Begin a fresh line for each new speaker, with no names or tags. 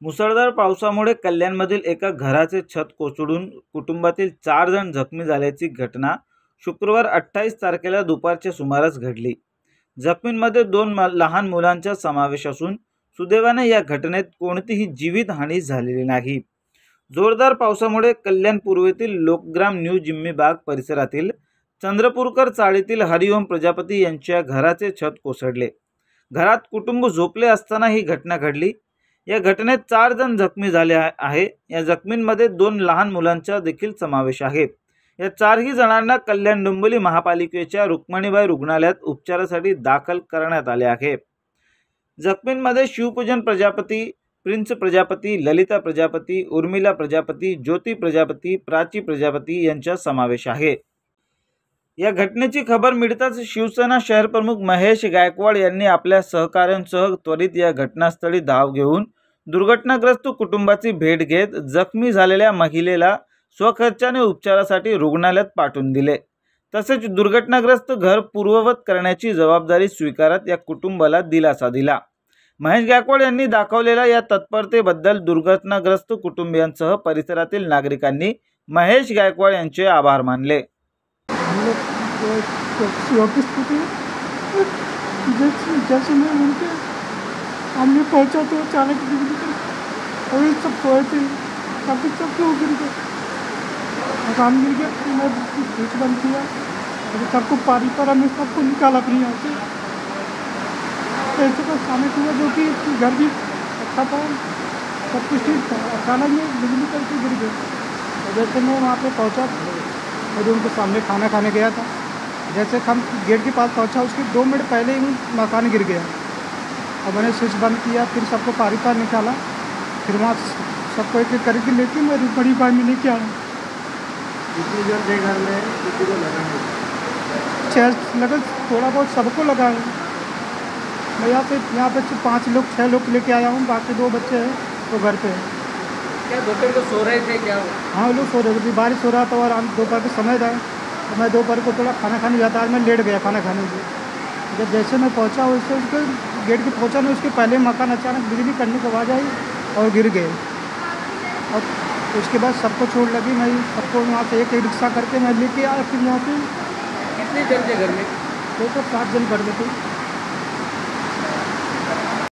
मुसळधार पावसामुळे कल्याणमधील एका घराचे छत कोसळून कुटुंबातील 4 जण जखमी झाल्याची घटना शुक्रवार 28 तारखेला दुपारच्या सुमारास घडली. जखमींमध्ये 2 लहान मुलांचा समावेश असून सुदैवाने या घटनेत कोणतीही जीवितहानी झालेली नाही. जोरदार पावसामुळे कल्याण पूर्वेतील लोकग्राम न्यू जिम्मी बाग परिसरातील चंद्रपूरकर चाळीतील हरिओम प्रजापती यांच्या घराचे छत कोसळले. घरात कुटुंब झोपले असताना ही घटना घडली. या घटनेत 4 जण जखमी झाले आहे. या जखमींमध्ये 2 लहान मुलांचा देखील समावेश आहे. या 4ही जणांना कल्याण डोंबिवली महापालिकेच्या रुक्मिणीबाई रुग्णालयात उपचारासाठी दाखल करण्यात आले आहे. जखमींमध्ये शिवपूजन प्रजापती, प्रिन्स प्रजापती, ललिता प्रजापती, उर्मिला प्रजापती, ज्योती प्रजापती, प्राची प्रजापती यांचा समावेश आहे. या घटनेची खबर मिळताच शिवसेना शहर प्रमुख महेश गायकवाड यांनी आपल्या सहकाऱ्यांसह त्वरित या घटनास्थळी धाव घेऊन दुर्घटनाग्रस्त कुटुंबाची भेट घेत जखमी झालेल्या महिलेला स्वखर्चाने उपचारासाठी रुग्णालयात पाठवून दिले. तसेच दुर्घटनाग्रस्त घर पूर्ववत करण्याची जबाबदारी स्वीकारत या कुटुंबाला दिलासा दिला. महेश गायकवाड यांनी दाखवलेल्या या तत्परतेबद्दल दुर्घटनाग्रस्त कुटुंबियांसह परिसरातील नागरिकांनी महेश गायकवाड यांचे आभार मानले.
जैसे मैं उनके सामने पहुंचा तो अचानक बिजली का वही सब सोए थे, सब क्यों गिर गए, मकान गिर गया। मैं स्विच बंद किया और सबको पारी पर हमने सबको निकाला अपने यहाँ से। ऐसे का सामने हुआ जो कि घर भी अच्छा था, सब कुछ ठीक था। अचानक में बिजली करके गिर गए। और जैसे मैं वहाँ पे पहुँचा और उनके सामने खाना खाने गया था, जैसे हम गेट के पास पहुंचा उसके 2 मिनट पहले ही मकान गिर गया और मैंने स्विच बंद किया। फिर सबको पारी पार निकाला, फिर वहाँ सबको एक एक करके लेके मेरी बड़ी बाई में लेके आया।
कितने जन थे घर में, किसी को लगा नहीं?
6 लगा, थोड़ा बहुत सबको लगा है। मैं यहाँ पे 5 लोग 6 लोग लेके आया हूँ, बाकी 2 बच्चे हैं वो घर पे हैं।
क्या दोपहर को सो रहे थे क्या?
हाँ, वो लोग सो रहे थे, बारिश हो रहा था और दोपहर का समय था। तो मैं दोपहर को थोड़ा खाना खाने जाता, आज मैं लेट गया खाना खाने से। जब जैसे मैं पहुंचा वैसे उसके गेट के पहुंचा नहीं, उसके पहले मकान अचानक बिजली करने की आवाज़ आई और गिर गए। और उसके बाद सबको चोट लगी। मैं सबको वहाँ से एक रिक्शा करके मैं लेके आया। फिर वहाँ पे
कितने जन थे घर में?
तो 7 जन घर में थे।